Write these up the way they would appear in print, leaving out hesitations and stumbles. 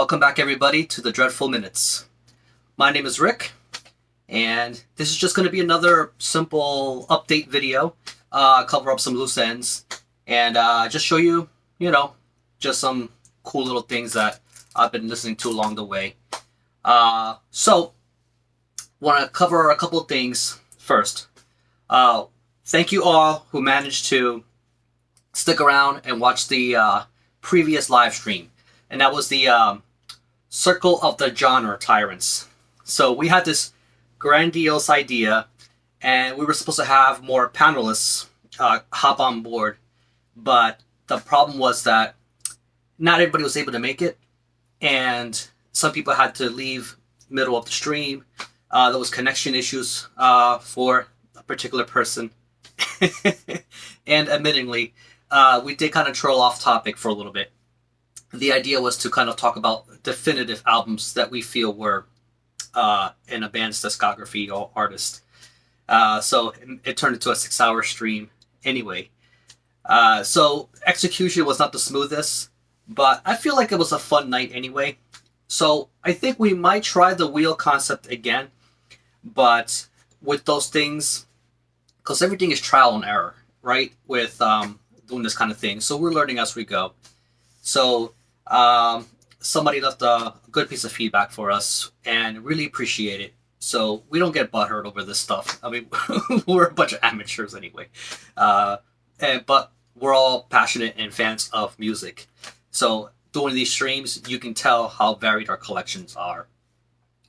Welcome back everybody to the Dreadful Minutes. My name is Rick, and this is just going to be another simple update video, cover up some loose ends, and just show you, just some cool little things that I've been listening to along the way. So, want to cover a couple of things first. Thank you all who managed to stick around and watch the previous live stream. And that was the Circle of the Genre Tyrants. So we had this grandiose idea, and we were supposed to have more panelists hop on board. But the problem was that not everybody was able to make it, and some people had to leave middle of the stream. There was connection issues for a particular person. And admittingly, we did kind of trail off topic for a little bit. The idea was to kind of talk about definitive albums that we feel were in a band's discography or artist. So it turned into a 6-hour stream anyway. So execution was not the smoothest, but I feel like it was a fun night anyway. So I think we might try the wheel concept again, but with those things, because everything is trial and error, right? With doing this kind of thing. So we're learning as we go. So somebody left a good piece of feedback for us and really appreciate it. So we don't get butthurt over this stuff. I mean, we're a bunch of amateurs anyway. But we're all passionate and fans of music. So doing these streams, you can tell how varied our collections are.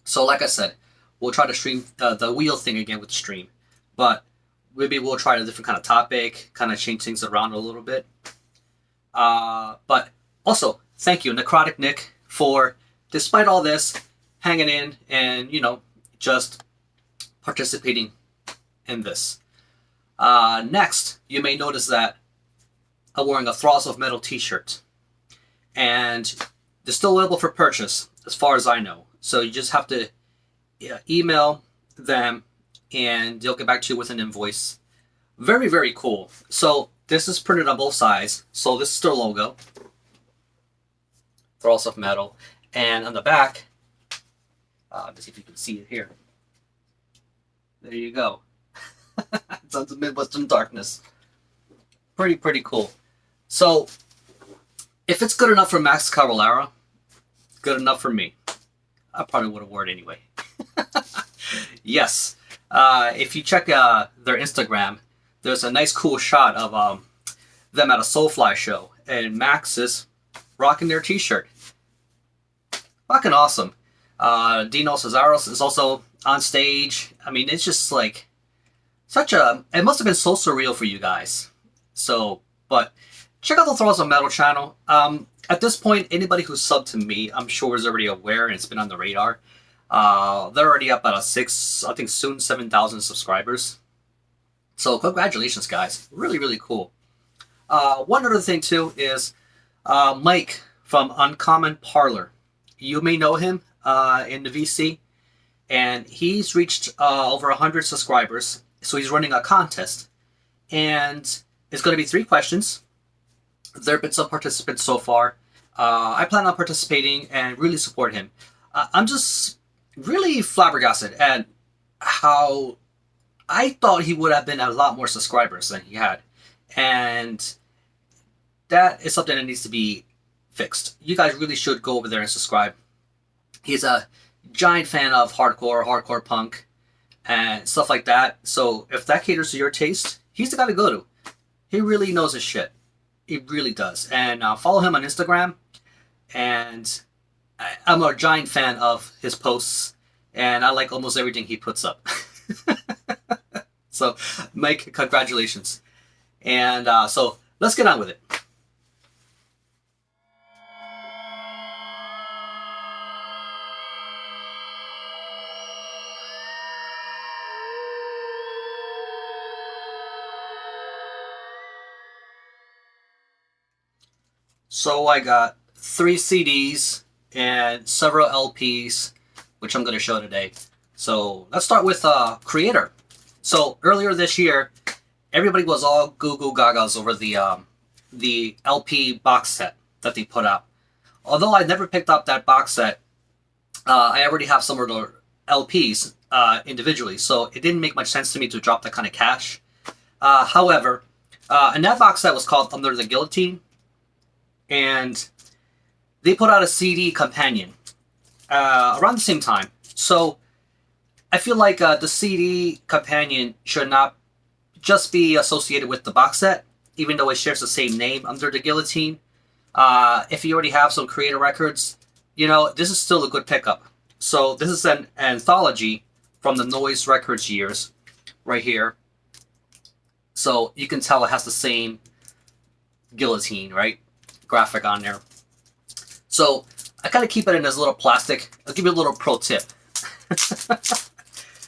So like I said, we'll try to stream the wheel thing again with the stream. But maybe we'll try a different kind of topic, kind of change things around a little bit. But also, thank you, Necrotic Nick, for, despite all this, hanging in and, just participating in this. Next, you may notice that I'm wearing a ThrallsOfMetal t-shirt. And they're still available for purchase, as far as I know. So you just have to email them, and they'll get back to you with an invoice. Very, very cool. So this is printed on both sides. So this is their logo, ThrallsOfMetal, and on the back, let's see if you can see it here. There you go. Sons of Midwestern Darkness. Pretty cool. So if it's good enough for Max Cavalera, good enough for me. I probably would have worn it anyway. Yes. If you check their Instagram, there's a nice cool shot of them at a Soulfly show, and Max is rocking their t-shirt. Fucking awesome. Dino Cesaros is also on stage. I mean, it's just like it must have been so surreal for you guys. So, but check out the ThrallsOfMetal channel. At this point, anybody who's subbed to me, I'm sure is already aware, and it's been on the radar. They're already up at I think soon 7,000 subscribers. So congratulations, guys. Really, really cool. One other thing too is Mike from Uncommon Pallor. You may know him in the VC, and he's reached over 100 subscribers. So he's running a contest, and it's going to be 3 questions. There have been some participants so far. I plan on participating and really support him. I'm just really flabbergasted at how I thought he would have been a lot more subscribers than he had. And that is something that needs to be fixed. You guys really should go over there and subscribe. He's a giant fan of hardcore punk, and stuff like that. So if that caters to your taste, he's the guy to go to. He really knows his shit. He really does. And follow him on Instagram. And I'm a giant fan of his posts, and I like almost everything he puts up. So, Mike, congratulations. And so, let's get on with it. So I got 3 CDs and several LPs, which I'm going to show today. So let's start with Creator. So earlier this year, everybody was all goo goo gagas over the LP box set that they put out. although I never picked up that box set, I already have some of the LPs individually, so it didn't make much sense to me to drop that kind of cash. However, and that box set was called Under the Guillotine, and they put out a CD companion around the same time. So I feel like the CD companion should not just be associated with the box set, even though it shares the same name, Under the Guillotine. If you already have some Creator records, you know, this is still a good pickup. So this is an anthology from the Noise Records years, right here. So you can tell it has the same guillotine, right? Graphic on there. So I kind of keep it in this little plastic. I'll give you a little pro tip.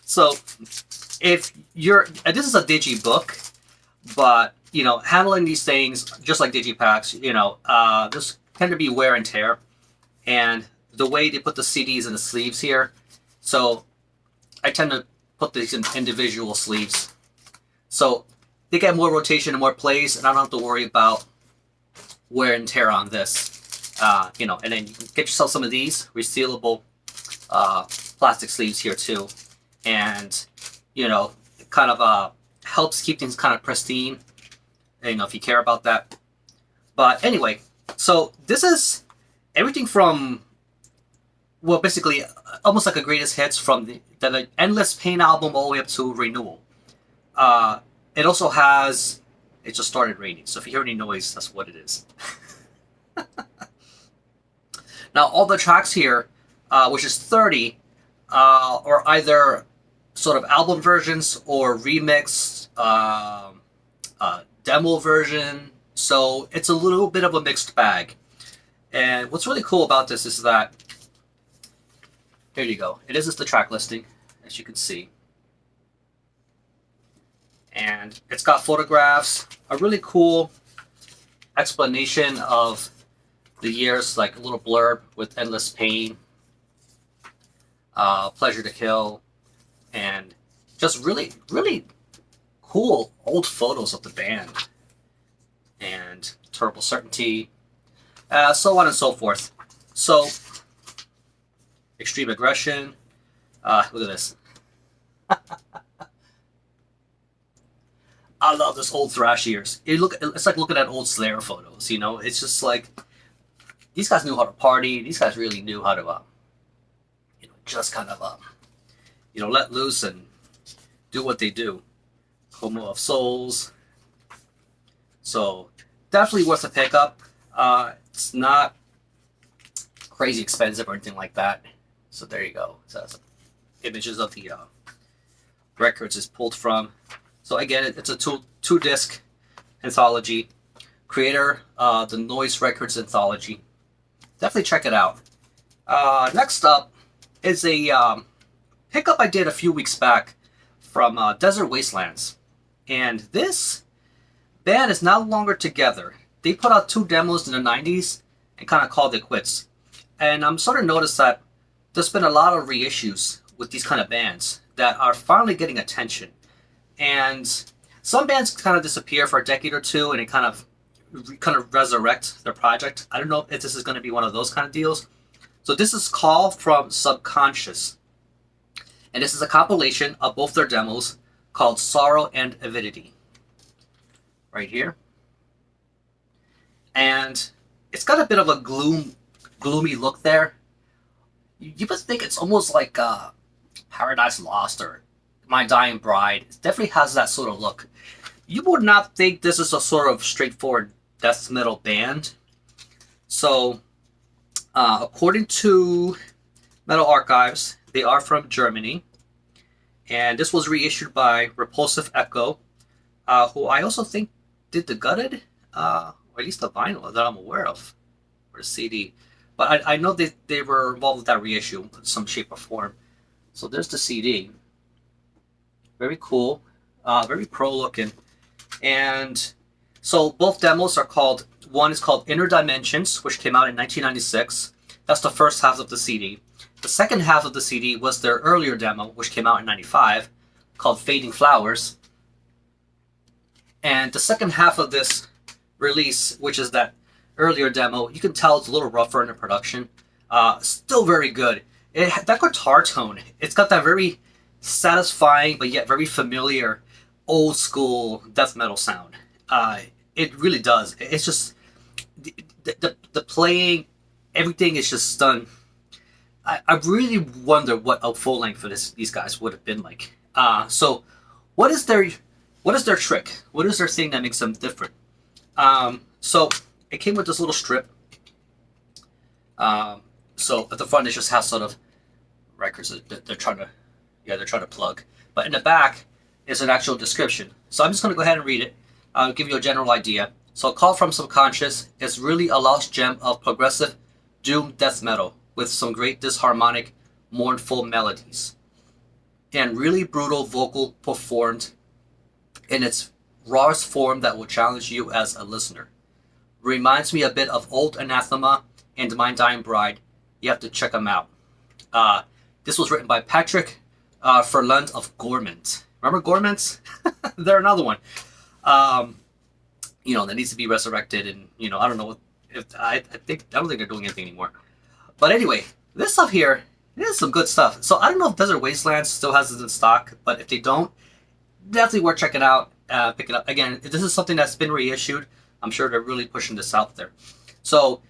So if you're, this is a digibook, but you know, handling these things just like digipacks, you know, there's tend to be wear and tear, and the way they put the CDs in the sleeves here, so I tend to put these in individual sleeves, so they get more rotation and more plays, and I don't have to worry about wear and tear on this. You know, and then you can get yourself some of these resealable plastic sleeves here too, and you know, it kind of helps keep things kind of pristine, you know, if you care about that. But anyway, so this is everything from, well, basically almost like a greatest hits from the Endless Pain album all the way up to Renewal. It also has, it just started raining, so if you hear any noise, that's what it is. Now all the tracks here, which is 30, are either sort of album versions or remixed demo version, so it's a little bit of a mixed bag. And what's really cool about this is that, here you go, it is just the track listing, as you can see. And it's got photographs, a really cool explanation of the years, like a little blurb with Endless Pain, Pleasure to Kill, and just really, really cool old photos of the band, and Terrible Certainty, so on and so forth. So, Extreme Aggression, look at this. I love this old thrash years. It's like looking at old Slayer photos, you know? It's just like, these guys knew how to party, these guys really knew how to, you know, just kind of, you know, let loose and do what they do. Coma of Souls. So, definitely worth a pickup. It's not crazy expensive or anything like that. So there you go. So that's images of the records is pulled from. So again, it's a two disc anthology. Creator, the Noise Records Anthology. Definitely check it out. Next up is a pickup I did a few weeks back from Desert Wastelands. And this band is no longer together. They put out 2 demos in the 90s and kind of called it quits. And I'm sort of noticed that there's been a lot of reissues with these kind of bands that are finally getting attention. And some bands kind of disappear for a decade or two and they kind of resurrect their project. I don't know if this is going to be one of those kind of deals. So this is Call from Subconscious. And this is a compilation of both their demos called Sorrow and Avidity. Right here. And it's got a bit of a gloomy look there. You would think it's almost like Paradise Lost or My Dying Bride. It definitely has that sort of look. You would not think this is a sort of straightforward death metal band. So, according to Metal Archives, they are from Germany. And this was reissued by Repulsive Echo, who I also think did the Gutted, or at least the vinyl that I'm aware of, or the CD. But I know they were involved with that reissue in some shape or form. So there's the CD. Very cool. Very pro looking. And so both demos are called, one is called Inner Dimensions, which came out in 1996. That's the first half of the CD. The second half of the CD was their earlier demo, which came out in 95, called Fading Flowers. And the second half of this release, which is that earlier demo, you can tell it's a little rougher in the production. Still very good. That guitar tone, it's got that very satisfying but yet very familiar old school death metal sound. It really does. It's just the playing, everything is just done. I really wonder what a full length for these guys would have been like. So what is their trick? What is their thing that makes them different? So it came with this little strip. So at the front it just has sort of records that they're trying to plug. But in the back is an actual description. So I'm just going to go ahead and read it. I'll give you a general idea. So Call from Subconscious is really a lost gem of progressive doom death metal with some great disharmonic, mournful melodies. And really brutal vocal performed in its rawest form that will challenge you as a listener. Reminds me a bit of Old Anathema and My Dying Bride. You have to check them out. This was written by Patrick Furland of Gormant. Remember Gormant? They're another one. That needs to be resurrected, and I don't know what I don't think they're doing anything anymore. But anyway, this stuff here, it is some good stuff. So I don't know if Desert Wastelands still has it in stock, but if they don't, definitely worth checking out, pick it up. Again, this is something that's been reissued. I'm sure they're really pushing this out there. So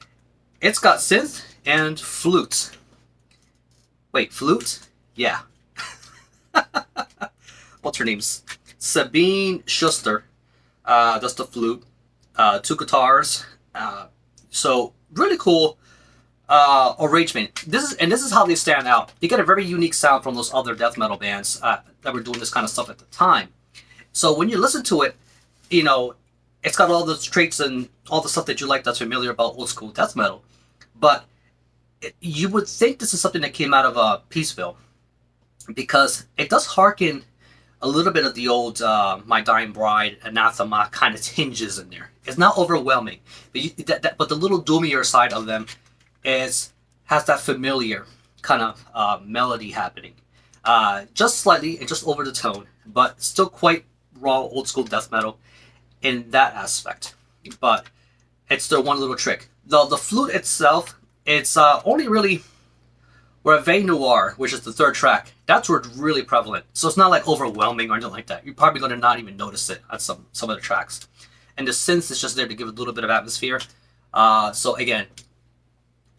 it's got synth and flute. Wait, flute? Yeah. What's her name? Sabine Schuster does the flute. 2 guitars. So really cool arrangement. This is how they stand out. You get a very unique sound from those other death metal bands that were doing this kind of stuff at the time. So when you listen to it, it's got all the traits and all the stuff that you like that's familiar about old school death metal. But you would think this is something that came out of Peaceville, because it does harken a little bit of the old My Dying Bride, Anathema kind of tinges in there. It's not overwhelming, but the little doomier side of them has that familiar kind of melody happening. Just slightly and just over the tone, but still quite raw old school death metal in that aspect. But it's still one little trick. The flute itself, it's only really where Veille Noire, which is the 3rd track, that's where it's really prevalent. So it's not like overwhelming or anything like that. You're probably going to not even notice it at some of the tracks. And the synth is just there to give it a little bit of atmosphere. So again,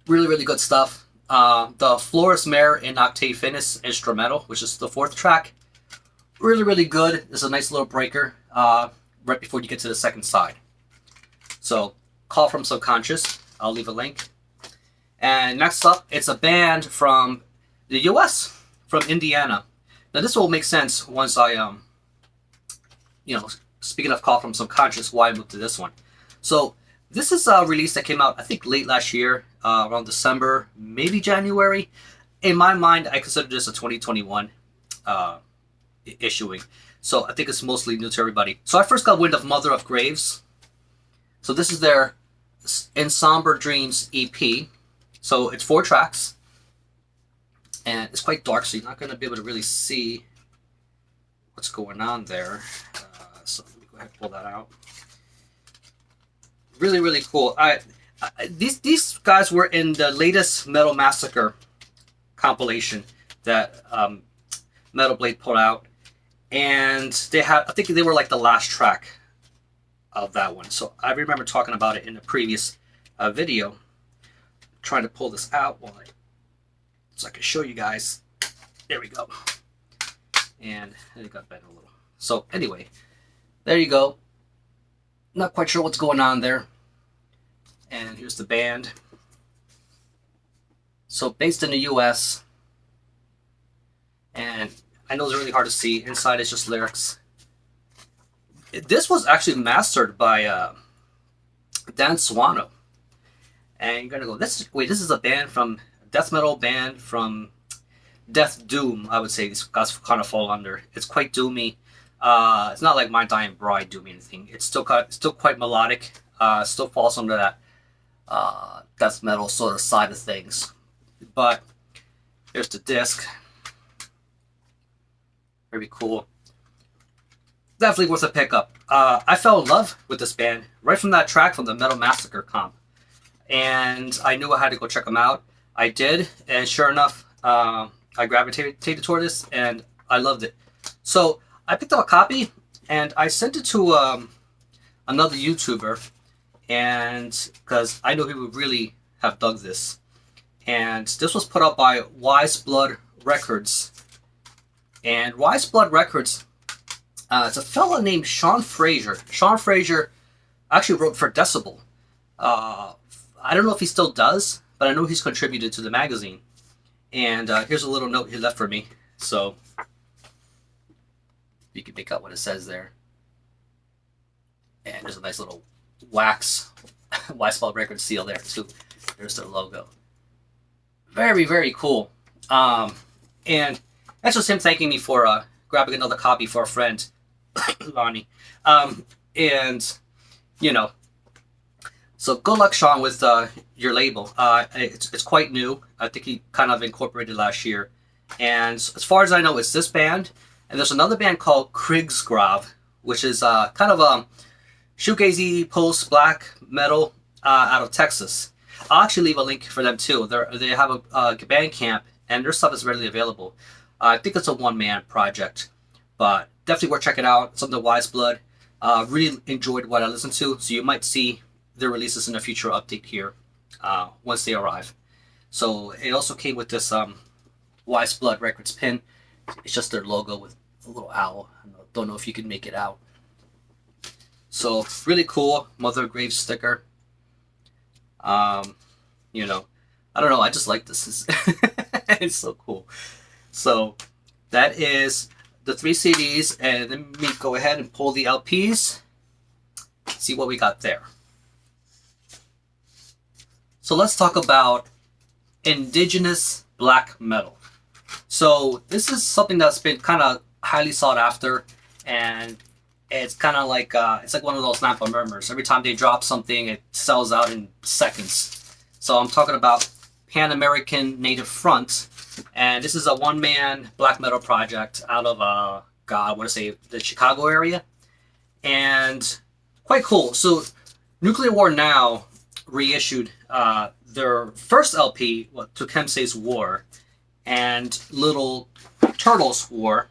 really, really good stuff. The Flores Mare in Octave Finis instrumental, which is the 4th track, really, really good. It's a nice little breaker right before you get to the 2nd side. So Call from Subconscious, I'll leave a link. And next up, it's a band from the US, from Indiana. Now this will make sense once I, speaking of Call from Subconscious, why I moved to this one. So this is a release that came out, I think, late last year, around December, maybe January. In my mind, I consider this a 2021 issuing. So I think it's mostly new to everybody. So I first got wind of Mother of Graves. So this is their In Somber Dreams EP. So it's 4 tracks. And it's quite dark, so you're not going to be able to really see what's going on there. So let me go ahead and pull that out. Really, really cool. These guys were in the latest Metal Massacre compilation that Metal Blade put out. And they had, I think they were like the last track of that one. So I remember talking about it in a previous video. Trying to pull this out so I can show you guys. There we go. And it got bent a little. So anyway, there you go. Not quite sure what's going on there. And here's the band. So based in the US. And I know it's really hard to see. Inside is just lyrics. This was actually mastered by Dan Swano. And you're gonna go, this is a band from death metal band from Death Doom, I would say these guys kind of fall under. It's quite doomy. It's not like My Dying Bride doomy anything. It's still quite melodic. Still falls under that death metal sort of side of things. But here's the disc. Very cool. Definitely worth a pickup. I fell in love with this band right from that track from the Metal Massacre comp. and I knew I had to go check them out. I did, and sure enough, I gravitated toward this, and I loved it. So I picked up a copy, and I sent it to another YouTuber, and because I know he would really have dug this. And this was put out by Wise Blood Records. And Wise Blood Records, it's a fella named Sean Fraser. Sean Fraser actually wrote for Decibel. I don't know if he still does, but I know he's contributed to the magazine. And here's a little note he left for me. So you can pick out what it says there. And there's a nice little wax Wise Blood Records seal there too. There's their logo. Very, very cool. And that's just him thanking me for grabbing another copy for a friend, Lonnie. And, you know, so good luck, Sean, with your label. It's quite new. I think he kind of incorporated last year. And as far as I know, it's this band. And there's another band called Krigsgrav, which is kind of shoegazy post black metal out of Texas. I'll actually leave a link for them too. They have a band camp, and their stuff is readily available. I think it's a one-man project, but definitely worth checking out. Something Wise Blood. Really enjoyed what I listened to, so you might see their releases in a future update here once they arrive. So it also came with this Wise Blood Records pin. It's just their logo with a little owl. I don't know if you can make it out. So really cool Mother Grave sticker. You know, I don't know. I just like this. It's so cool. So that is the 3 CDs, and let me go ahead and pull the LPs. See what we got there. So let's talk about indigenous black metal. So this is something that's been kind of highly sought after, and it's kind of like it's like one of those Nampa Murmurs. Every time they drop something, it sells out in seconds. So I'm talking about Pan-Amerikan Native Front, and this is a one-man black metal project out of I want to say the Chicago area, and quite cool. So Nuclear War Now reissued their first LP, Tucemseh's War, and Little Turtles War.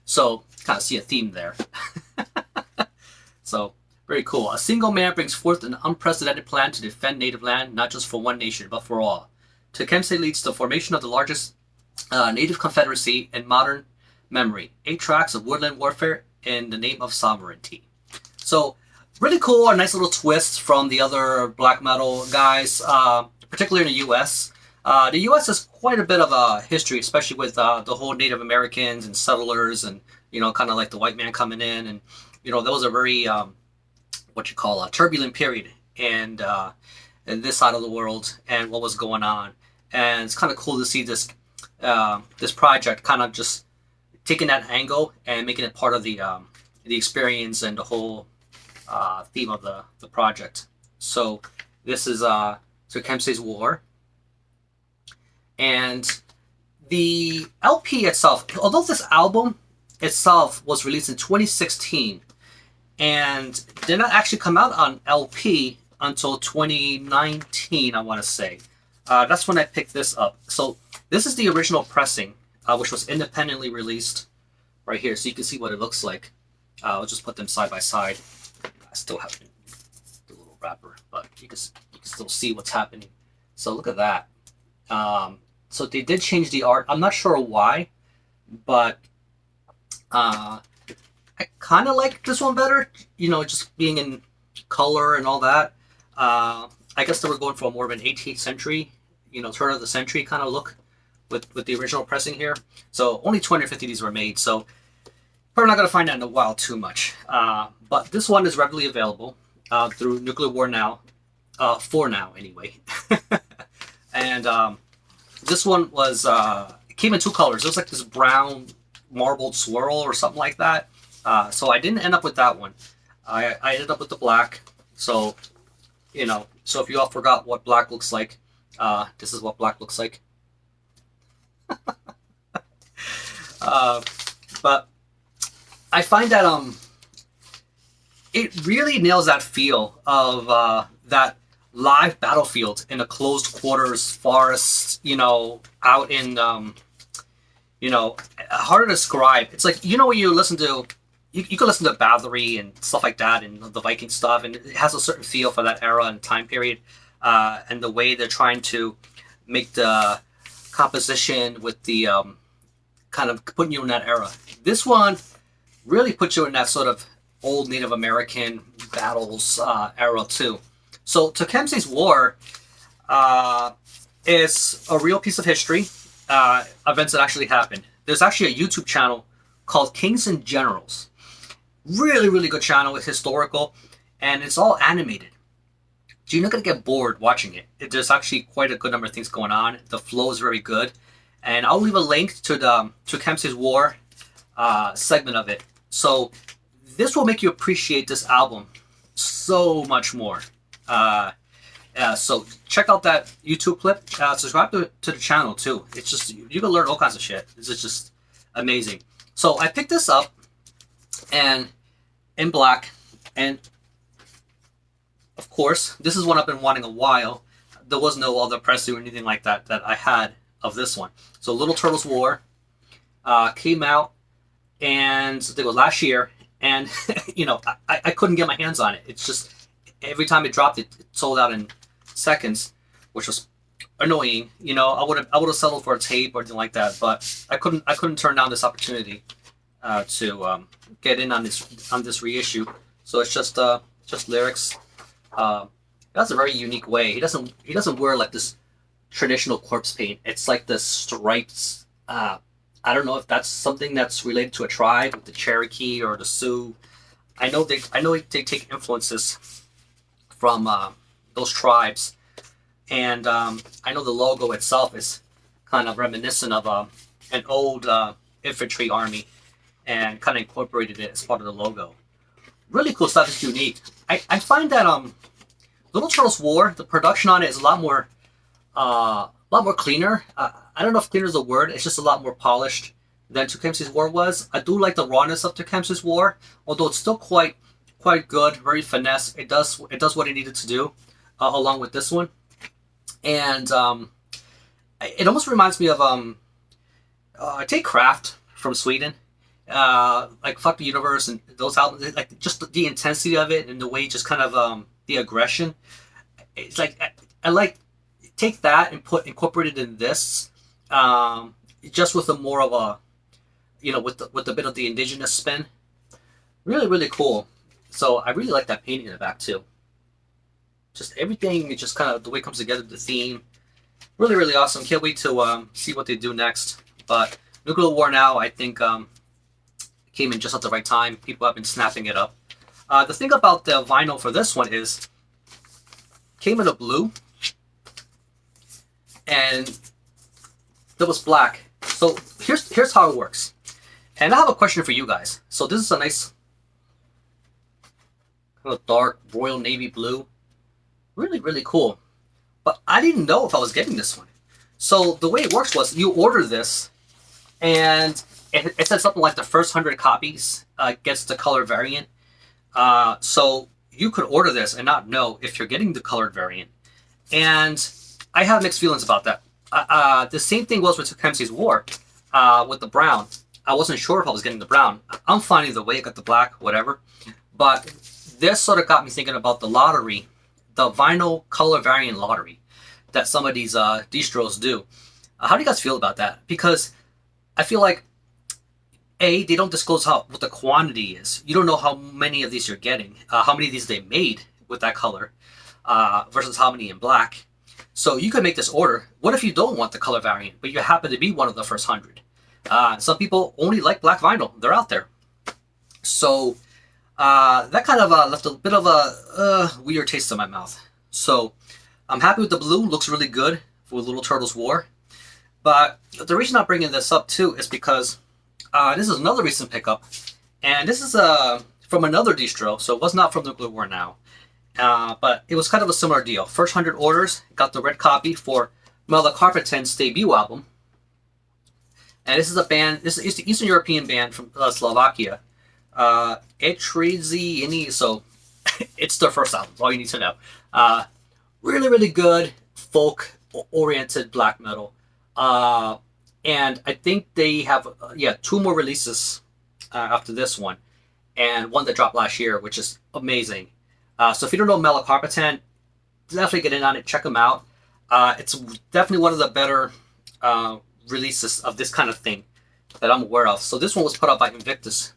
So kind of see a theme there. So very cool. A single man brings forth an unprecedented plan to defend native land, not just for one nation, but for all. Tucemseh leads the formation of the largest native confederacy in modern memory. 8 tracks of woodland warfare in the name of sovereignty. So really cool, a nice little twist from the other black metal guys, particularly in the U.S. The U.S. has quite a bit of a history, especially with the whole Native Americans and settlers, and kind of like the white man coming in, and that was a very turbulent period in this side of the world and what was going on. And it's kind of cool to see this this project kind of just taking that angle and making it part of the experience and the whole theme of the project. So this is Tucemseh's War. And the LP itself, although this album itself was released in 2016 and did not actually come out on LP until 2019, I want to say. That's when I picked this up. So this is the original pressing, which was independently released right here. So you can see what it looks like. I'll just put them side by side. I still have the little wrapper, but you can still see what's happening. So look at that. So they did change the art. I'm not sure why, but I kind of like this one better. Just being in color and all that. I guess they were going for more of an 18th century, turn of the century kind of look with the original pressing here. So only 250 of these were made. So probably not going to find that in a while too much. But this one is readily available through Nuclear War Now, for now anyway. And this one was it came in 2 colors. It was like this brown marbled swirl or something like that. So I didn't end up with that one. I ended up with the black. So so if you all forgot what black looks like, this is what black looks like. But I find that it really nails that feel of that live battlefield in a closed quarters forest, out in, hard to describe. It's like, when you listen to, you can listen to Bathory and stuff like that and the Viking stuff, and it has a certain feel for that era and time period, and the way they're trying to make the composition with the kind of putting you in that era. This one really puts you in that sort of old Native American battles era too. So Tucemseh's War is a real piece of history, events that actually happened. There's actually a YouTube channel called Kings and Generals. Really, really good channel. It's historical, and it's all animated. So you're not going to get bored watching it. There's actually quite a good number of things going on. The flow is very good. And I'll leave a link to the Tucemseh's War segment of it. So this will make you appreciate this album so much more. So check out that YouTube clip. Subscribe to the channel too. It's just, you can learn all kinds of shit. This is just amazing. So I picked this up and in black, and of course this is one I've been wanting a while. There was no other pressing or anything like that I had of this one. So Little Turtles War came out, and I think it was last year, and I couldn't get my hands on it. It's just every time it dropped, it sold out in seconds, which was annoying. I would have settled for a tape or anything like that, but I couldn't turn down this opportunity to get in on this reissue. So it's just lyrics. That's a very unique way. He doesn't wear like this traditional corpse paint. It's like the stripes. I don't know if that's something that's related to a tribe, like the Cherokee or the Sioux. I know they take influences from those tribes, and I know the logo itself is kind of reminiscent of an old infantry army, and kind of incorporated it as part of the logo. Really cool stuff. It's unique. I find that Little Turtles War, the production on it is a lot more cleaner. I don't know if cleaner is a word. It's just a lot more polished than Tucemseh's War was. I do like the rawness of Tucemseh's War, although it's still quite good, very finesse. It does what it needed to do, along with this one, and it almost reminds me of take Kraft from Sweden, like Fuck the Universe and those albums, like just the intensity of it and the way just kind of the aggression. It's like I like take that and incorporate it in this, just with a more of a with a bit of the indigenous spin. Really, really cool. So I really like that painting in the back too. Just everything, just kind of the way it comes together, the theme. Really, really awesome. Can't wait to see what they do next. But Nuclear War Now, I think, came in just at the right time. People have been snapping it up. The thing about the vinyl for this one is, came in a blue, and there was black. So here's how it works. And I have a question for you guys. So this is a nice kind of dark royal navy blue. Really, really cool. But I didn't know if I was getting this one. So the way it works was you order this, and it said something like the first 100 copies gets the color variant. So you could order this and not know if you're getting the colored variant. And I have mixed feelings about that. The same thing was with Tucemseh's War, with the brown. I wasn't sure if I was getting the brown. I'm fine either way. I got the black, whatever. But this sort of got me thinking about the lottery, the vinyl color variant lottery that some of these distros do. How do you guys feel about that? Because I feel like, A, they don't disclose what the quantity is. You don't know how many of these you're getting, how many of these they made with that color, versus how many in black. So you could make this order. What if you don't want the color variant, but you happen to be one of the first 100? Some people only like black vinyl. They're out there. So that kind of left a bit of a weird taste in my mouth. So I'm happy with the blue. Looks really good for Little Turtles War. But the reason I'm bringing this up too is because this is another recent pickup. And this is from another distro. So it was not from Nuclear War Now. But it was kind of a similar deal. First 100 orders, got the red copy for Melechesh debut album. And this is a band, this is the Eastern European band from Slovakia. So it's their first album, all you need to know. Really, really good folk-oriented black metal. And I think they have, yeah, 2 more releases after this one, and one that dropped last year, which is amazing. So if you don't know Metallica, definitely get in on it, check them out. It's definitely one of the better releases of this kind of thing that I'm aware of. So this one was put out by Invictus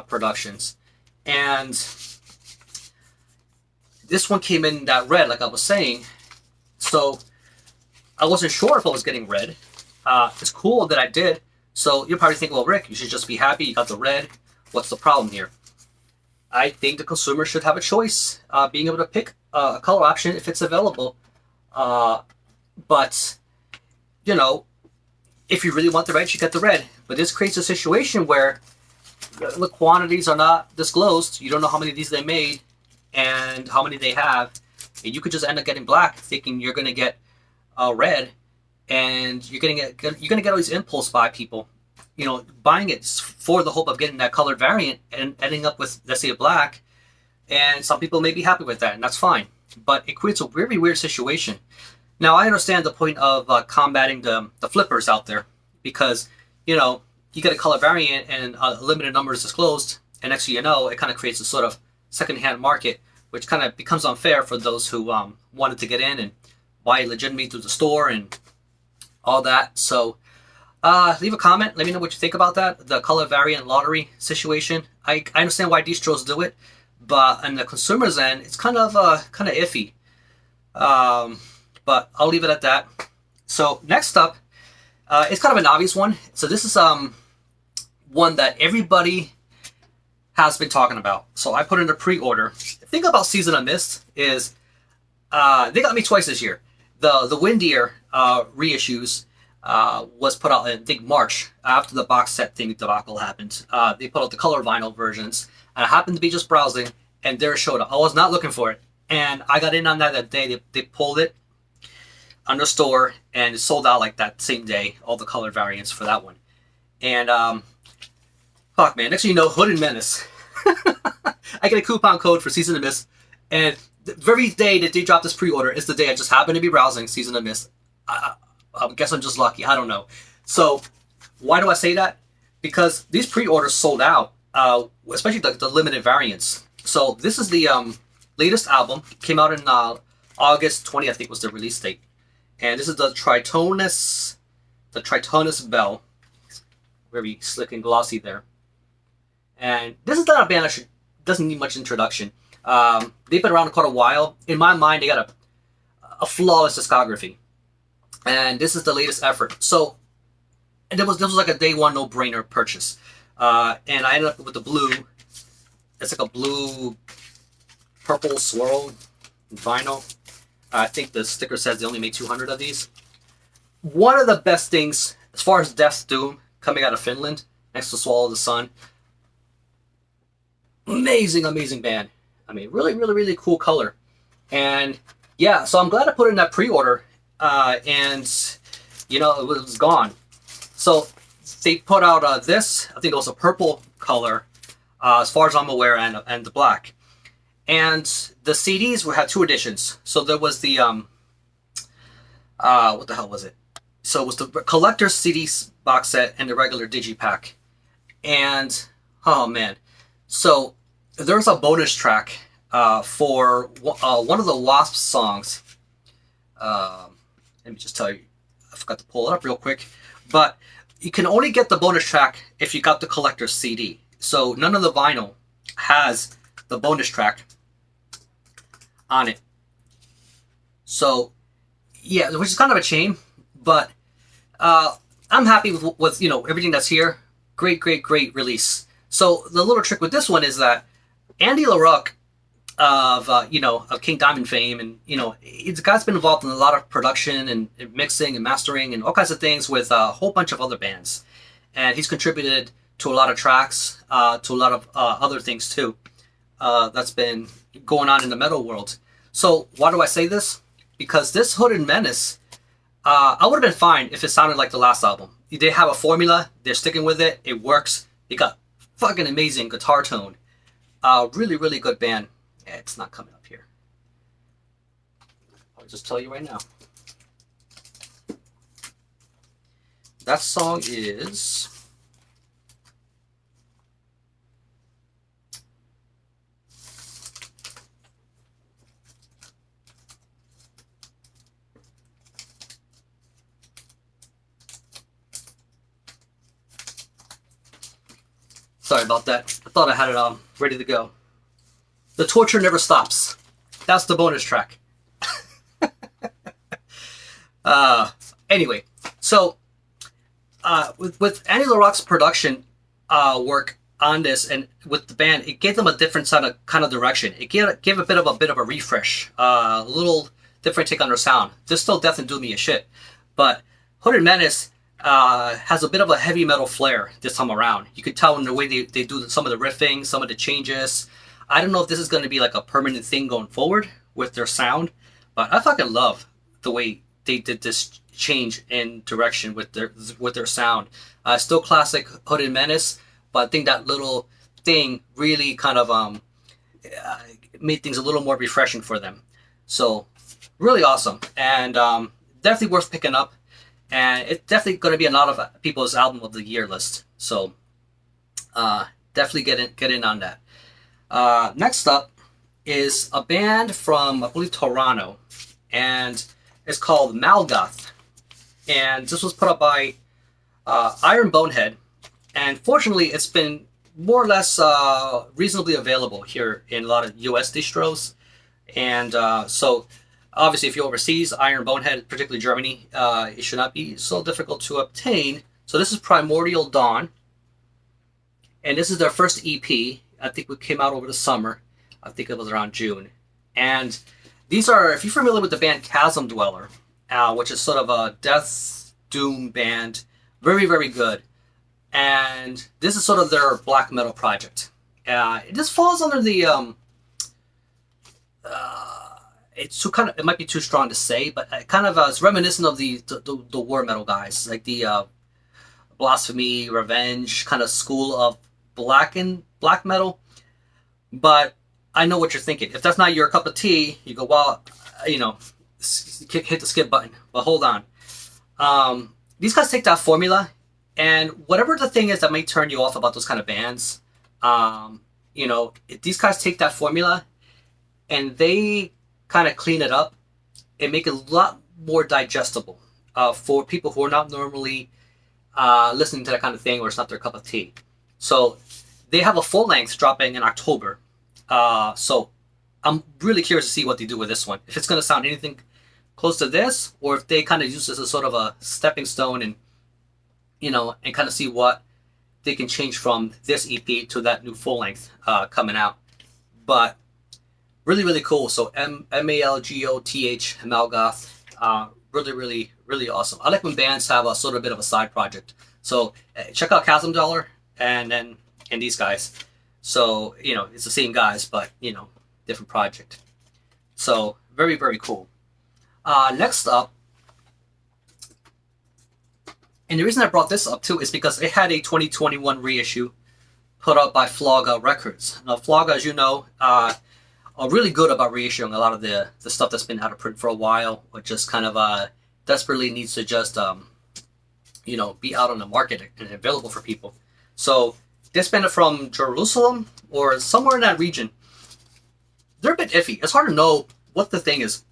Productions, and this one came in that red, like I was saying. So I wasn't sure if I was getting red. It's cool that I did. So you're probably thinking, well, Rick, you should just be happy you got the red. What's the problem here? I think the consumer should have a choice, being able to pick a color option if it's available. But, you know, if you really want the red, you get the red. But this creates a situation where the quantities are not disclosed. You don't know how many of these they made and how many they have. And you could just end up getting black, thinking you're going to get red. And you're gonna get all these impulse buy people, you know, buying it for the hope of getting that colored variant and ending up with, let's say, a black. And some people may be happy with that, and that's fine. But it creates a very weird situation. Now, I understand the point of combating the flippers out there, because, you know, you get a color variant and a limited number is disclosed, and next thing you know, it kind of creates a sort of secondhand market, which kind of becomes unfair for those who wanted to get in and buy it legitimately through the store and all that. So leave a comment, let me know what you think about that, the color variant lottery situation. I understand why distros do it, but on the consumer's end, it's kind of iffy. But I'll leave it at that. So next up, it's kind of an obvious one. So this is one that everybody has been talking about. So I put in a pre-order. The thing about Season of Mist is they got me twice this year. The Windier reissues was put out in, I think, March, after the box set thing debacle happened. They put out the color vinyl versions, and I happened to be just browsing, and there it showed up. I was not looking for it, and I got in on that day. They pulled it on the store, and it sold out like that same day, all the color variants for that one. And, fuck, man, next thing you know, Hood and Menace. I get a coupon code for Season of Mist, and the very day that they dropped this pre-order is the day I just happened to be browsing Season of Mist. I guess I'm just lucky. I don't know. So why do I say that? Because these pre-orders sold out, especially the limited variants. So this is the latest album. It came out in August 20th, I think was the release date. And this is the Tritonus Bell. Very slick and glossy there. And this is not a band that doesn't need much introduction. They've been around quite a while. In my mind, they got a flawless discography. And this is the latest effort. So, and this was like a day one no-brainer purchase. And I ended up with the blue. It's like a blue purple swirl vinyl. I think the sticker says they only made 200 of these. One of the best things, as far as Death's Doom, coming out of Finland, next to Swallow the Sun. Amazing, amazing band. I mean, really, really, really cool color. And yeah, so I'm glad I put in that pre-order. And, you know, it was gone. So they put out this, I think it was a purple color, as far as I'm aware, and the black. And the CDs had 2 editions. So there was the, what the hell was it? So it was the collector's CD box set and the regular digipack. And, oh man. So there's a bonus track for one of the Wasp songs. Let me just tell you, I forgot to pull it up real quick. But you can only get the bonus track if you got the collector's CD. So none of the vinyl has the bonus track on it. So yeah, which is kind of a shame. But I'm happy with you know, everything that's here. Great, great, great release. So the little trick with this one is that Andy LaRuck of you know, of King Diamond fame, and you know, the guy's been involved in a lot of production and mixing and mastering and all kinds of things with a whole bunch of other bands, and he's contributed to a lot of tracks, to a lot of other things too. That's been going on in the metal world. So why do I say this? Because this Hood and Menace, I would have been fine if it sounded like the last album. They have a formula, they're sticking with it, it works. They got fucking amazing guitar tone. Really, really good band. It's not coming up here. I'll just tell you right now. That song is... Sorry about that. I thought I had it ready to go. The Torture Never Stops. That's the bonus track. Anyway, so with Andy LaRocque's production work on this and with the band, it gave them a different kind of direction. It gave a bit of a refresh, a little different take on their sound. This still definitely do me a shit, but Hooded Menace has a bit of a heavy metal flair this time around. You could tell in the way they do some of the riffing, some of the changes. I don't know if this is going to be like a permanent thing going forward with their sound, but I fucking love the way they did this change in direction with their sound. Still classic Hooded Menace, but I think that little thing really kind of made things a little more refreshing for them. So really awesome, and definitely worth picking up. And it's definitely going to be a lot of people's album of the year list. So definitely get in on that. Next up is a band from, I believe, Toronto. And it's called Malgöth. And this was put up by Iron Bonehead. And fortunately, it's been more or less reasonably available here in a lot of US distros. And so... Obviously, if you're overseas, Iron Bonehead, particularly Germany, it should not be so difficult to obtain. So this is Primordial Dawn. And this is their first EP. I think it came out over the summer. I think it was around June. And these are, if you're familiar with the band Chasmdweller, which is sort of a death doom band, very, very good. And this is sort of their black metal project. This falls under the... it might be too strong to say, but it kind of it's reminiscent of the war metal guys, like the Blasphemy, Revenge kind of school of black metal. But I know what you're thinking. If that's not your cup of tea, you go, well, hit the skip button. But hold on. These guys take that formula, and whatever the thing is that may turn you off about those kind of bands, if these guys take that formula and they kind of clean it up and make it a lot more digestible for people who are not normally listening to that kind of thing, or it's not their cup of tea. So they have a full length dropping in October. So I'm really curious to see what they do with this one. If it's going to sound anything close to this, or if they kind of use this as sort of a stepping stone and, and kind of see what they can change from this EP to that new full length coming out. But really, really cool. So Malgöth, Malgöth, really, really, really awesome. I like when bands have a sort of bit of a side project. So check out Chasmdweller and these guys. So it's the same guys, but different project. So very, very cool. Next up, and the reason I brought this up too is because it had a 2021 reissue put out by Flogga Records. Now Flogga, as you know, are really good about reissuing a lot of the stuff that's been out of print for a while, or just kind of desperately needs to just be out on the market and available for people. So this band from Jerusalem or somewhere in that region, they're a bit iffy. It's hard to know what the thing is.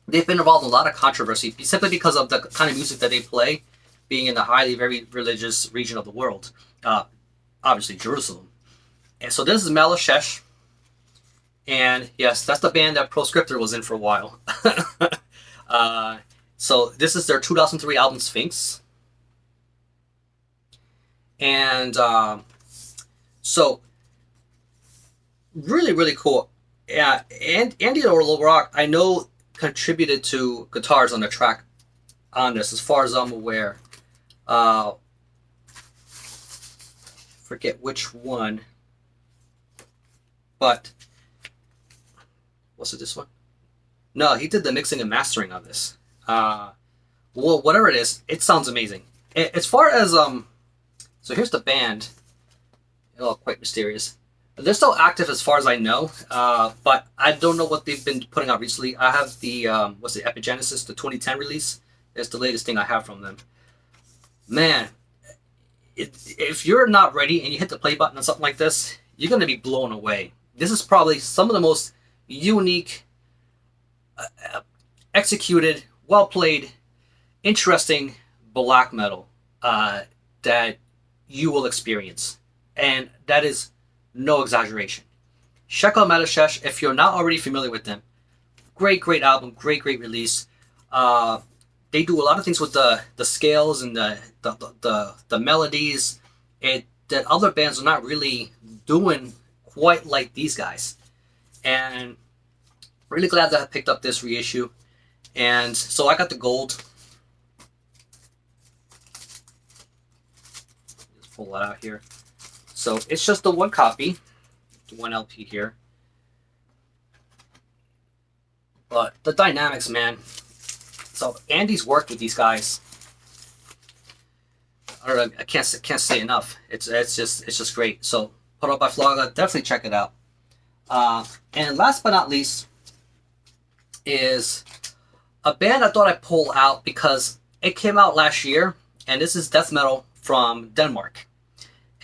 They've been involved in a lot of controversy simply because of the kind of music that they play, being in the highly, very religious region of the world, obviously Jerusalem. And so this is Melechesh. And yes, that's the band that Proscriptor was in for a while. So this is their 2003 album, Sphynx. And so really, really cool. Yeah, and Andy LaRocque, I know, contributed to guitars on the track on this, as far as I'm aware. Forget which one, but was it this one? No, he did the mixing and mastering on this. Well, whatever it is, it sounds amazing. As far as so here's the band. Oh, quite mysterious. They're still active as far as I know, but I don't know what they've been putting out recently. I have the, what's it, Epigenesis, the 2010 release. It's the latest thing I have from them. Man, if you're not ready and you hit the play button on something like this, you're going to be blown away. This is probably some of the most unique, executed, well-played, interesting black metal that you will experience. And that is no exaggeration. Check out Melechesh if you're not already familiar with them. Great album, great release. They do a lot of things with the scales and the melodies that other bands are not really doing quite like these guys. And really glad that I picked up this reissue. And so I got the gold. Just pull that out here. So it's just the one copy, the one LP here. But the dynamics, man. So Andy's worked with these guys. I don't know. I can't say enough. It's just great. So put up by Flogga. Definitely check it out. And last but not least is a band I thought I'd pull out because it came out last year, and this is death metal from Denmark.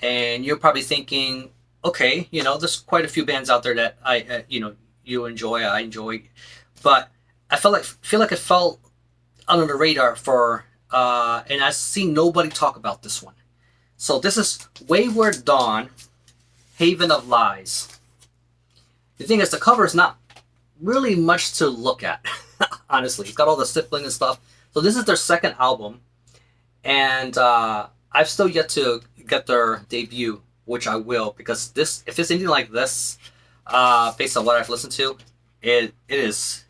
And you're probably thinking, okay, you know, there's quite a few bands out there that you enjoy, I enjoy, but I feel like it fell under the radar for, and I've seen nobody talk about this one. So this is Wayward Dawn, Haven of Lies. The thing is, the cover is not really much to look at, honestly. It's got all the stippling and stuff. So this is their second album, and I've still yet to get their debut, which I will, because this, if it's anything like this, based on what I've listened to, it is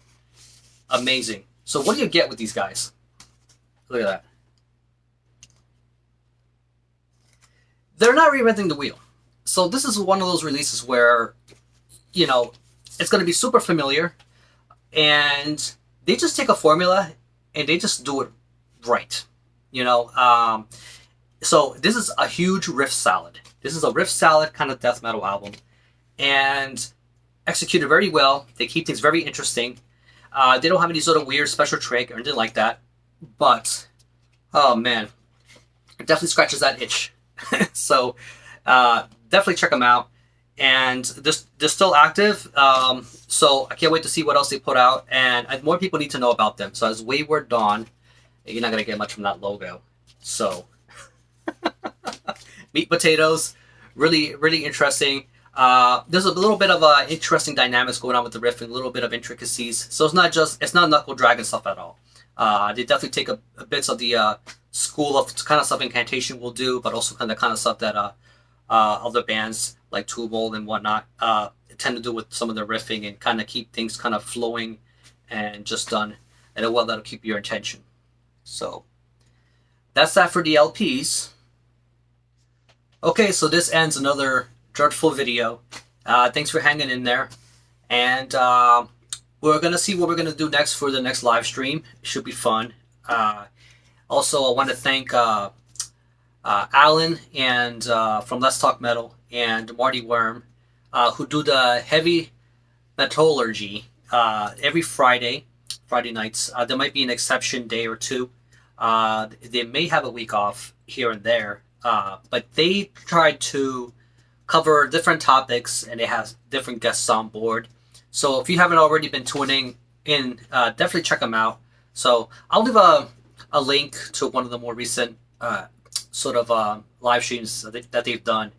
amazing. So what do you get with these guys? Look at that. They're not reinventing the wheel. So this is one of those releases where, you know, it's going to be super familiar, and they just take a formula and they just do it right. You know, so this is a huge riff salad. This is a riff salad kind of death metal album, and executed very well. They keep things very interesting. They don't have any sort of weird special trick or anything like that, but oh man, it definitely scratches that itch. So definitely check them out. And they're still active, so I can't wait to see what else they put out, and more people need to know about them. So as Wayward Dawn, you're not going to get much from that logo. So, meat potatoes, really interesting. There's a little bit of interesting dynamics going on with the riff and a little bit of intricacies. So it's not knuckle dragon stuff at all. They definitely take a bits of the school of kind of stuff Incantation will do, but also kind of stuff that other bands like Tucemseh and whatnot tend to do with some of the riffing, and kind of keep things kind of flowing and just done in a way that'll keep your attention. So that's that for the LPs. Okay, so this ends another dreadful video. Thanks for hanging in there, and we're gonna see what we're gonna do next for the next live stream. It should be fun. Also, I want to thank Alan and from Let's Talk Metal and Marty Worm, who do the heavy Metallurgy every Friday nights. There might be an exception day or two. They may have a week off here and there, but they try to cover different topics, and they have different guests on board. So if you haven't already been tuning in, definitely check them out. So I'll leave a link to one of the more recent sort of live streams that they've done.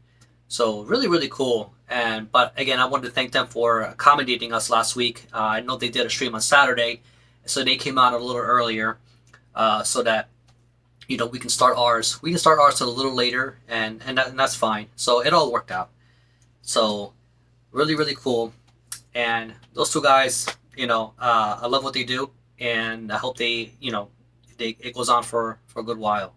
So really cool. But again, I wanted to thank them for accommodating us last week. I know they did a stream on Saturday, so they came out a little earlier, so that, you know, we can start ours. We can start ours a little later, and that's fine. So it all worked out. So really cool. And those two guys, you know, I love what they do, and I hope they, you know, it goes on for a good while.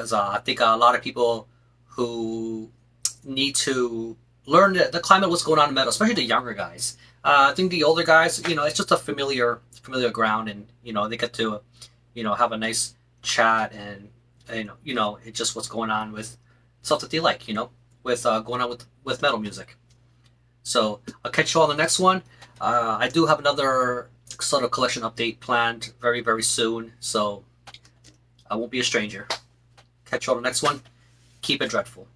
because I think a lot of people who need to learn the climate, what's going on in metal, especially the younger guys. I think the older guys, it's just a familiar ground, and they get to, have a nice chat, and it's just what's going on with stuff that they like, with going on with metal music. So I'll catch you all on the next one. I do have another sort of collection update planned very, very soon, so I won't be a stranger. Catch you all on the next one. Keep it dreadful.